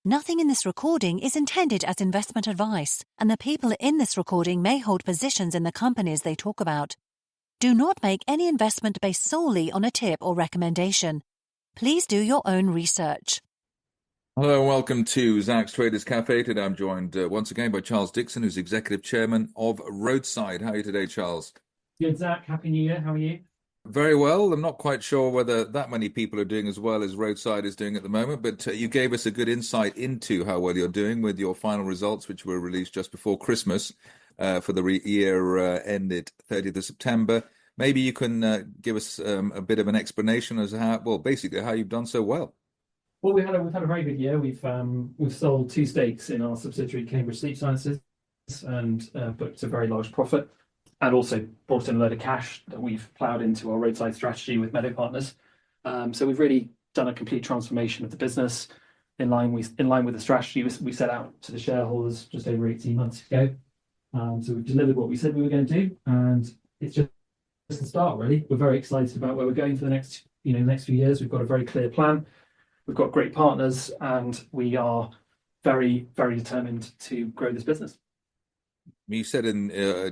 Nothing in this recording is intended as investment advice, and the people in this recording may hold positions in the companies they talk about. Do not make any investment based solely on a tip or recommendation. Please do your own research. Hello and welcome to Zak's Traders Cafe. Today I'm joined once again by Charles Dickson, who's Executive Chairman of Roadside. How are you today, Charles? Good, Zach. Happy New Year. How are you? Very well. I'm not quite sure whether that many people are doing as well as Roadside is doing at the moment, but you gave us a good insight into how well you're doing with your final results, which were released just before Christmas for the year ended 30th of September. Maybe you can give us a bit of an explanation as to how you've done so well. Well, we've had a very good year. We've sold 2 stakes in our subsidiary Cambridge Sleep Sciences and booked a very large profit, and also brought in a load of cash that we've ploughed into our Roadside strategy with Meadow Partners. So we've really done a complete transformation of the business in line with the strategy we set out to the shareholders just over 18 months ago. So we've delivered what we said we were going to do, and it's just the start, really. We're very excited about where we're going for the next few years. We've got a very clear plan. We've got great partners, and we are very, very determined to grow this business. You said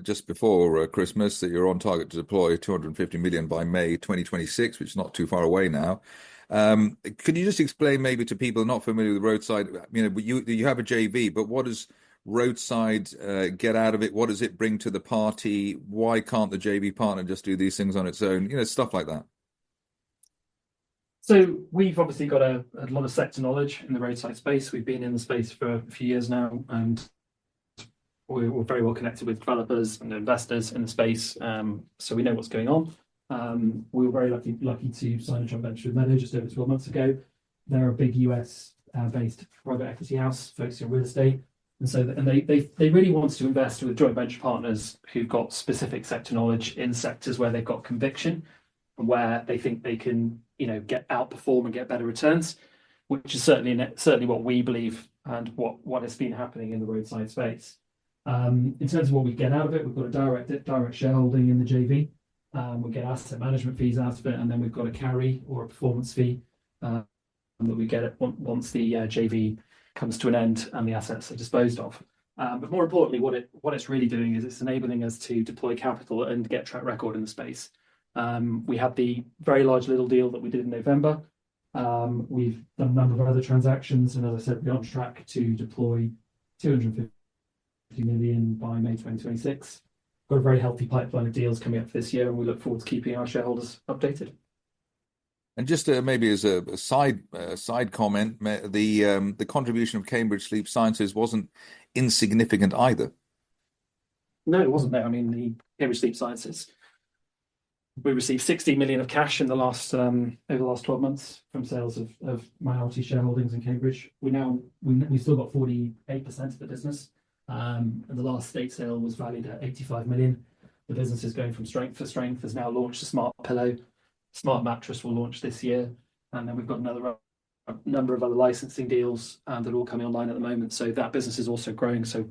just before Christmas that you're on target to deploy 250 million by May 2026, which is not too far away now. Could you just explain maybe to people not familiar with Roadside? You have a JV, but what does Roadside get out of it? What does it bring to the party? Why can't the JV partner just do these things on its own? Stuff like that. So we've obviously got a lot of sector knowledge in the roadside space. We've been in the space for a few years now, and we're very well connected with developers and investors in the space, so we know what's going on. We were very lucky to sign a joint venture with Meadow just over 12 months ago. They're a big US based private equity house focusing on real estate, and they really want to invest with joint venture partners who've got specific sector knowledge in sectors where they've got conviction and where they think they can outperform and get better returns, which is certainly what we believe and what has been happening in the roadside space. In terms of what we get out of it, we've got a direct shareholding in the JV. We get asset management fees out of it, and then we've got a carry or a performance fee that we get once the JV comes to an end and the assets are disposed of. But more importantly, what it's really doing is it's enabling us to deploy capital and get track record in the space. We had the very large little deal that we did in November. We've done a number of other transactions, and as I said, we're on track to deploy 250 million by May 2026. Got a very healthy pipeline of deals coming up this year, and we look forward to keeping our shareholders updated. And just maybe as a side comment, the contribution of Cambridge Sleep Sciences wasn't insignificant either. No, it wasn't there. I mean, the Cambridge Sleep Sciences, we received 60 million of cash in over the last 12 months from sales of minority shareholdings in Cambridge. We still got 48% of the business. And the last stake sale was valued at 85 million. The business is going from strength to strength. Has now launched a smart pillow, smart mattress will launch this year, and then we've got a number of other licensing deals that are all coming online at the moment. So that business is also growing. So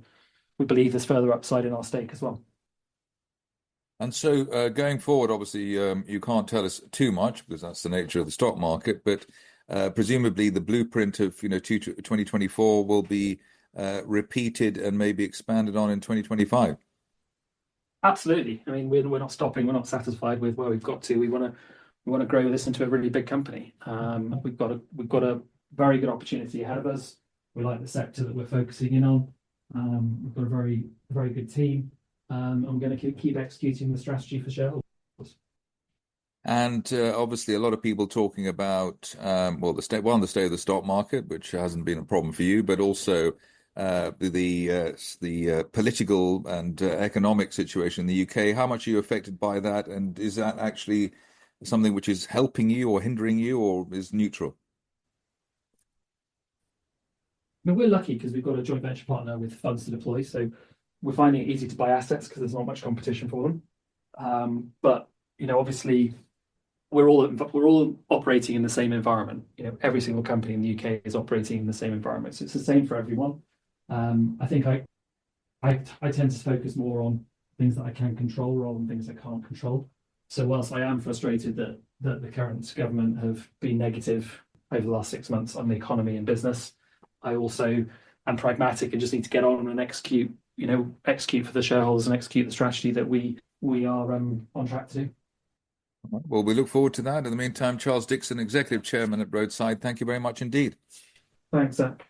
we believe there's further upside in our stake as well. And so going forward, obviously, you can't tell us too much because that's the nature of the stock market, but presumably the blueprint of 2024 will be repeated and maybe expanded on in 2025. Absolutely. I mean, we're not stopping. We're not satisfied with where we've got to. We want to grow this into a really big company. We've got a very good opportunity ahead of us. We like the sector that we're focusing in on. We've got a very, very good team. And we're going to keep executing the strategy for shareholders. And obviously, a lot of people talking about the state of the stock market, which hasn't been a problem for you, but also the political and economic situation in the UK. How much are you affected by that? And is that actually something which is helping you or hindering you, or is neutral? I mean, we're lucky because we've got a joint venture partner with funds to deploy. So we're finding it easy to buy assets because there's not much competition for them. But obviously, we're all operating in the same environment. Every single company in the UK is operating in the same environment, so it's the same for everyone. I think I tend to focus more on things that I can control rather than things I can't control. So whilst I am frustrated that the current government have been negative over the last 6 months on the economy and business, I also am pragmatic and just need to get on and execute for the shareholders and execute the strategy that we are on track to do. Well, we look forward to that. In the meantime, Charles Dickson, Executive Chairman at Roadside, thank you very much indeed. Thanks, Zach.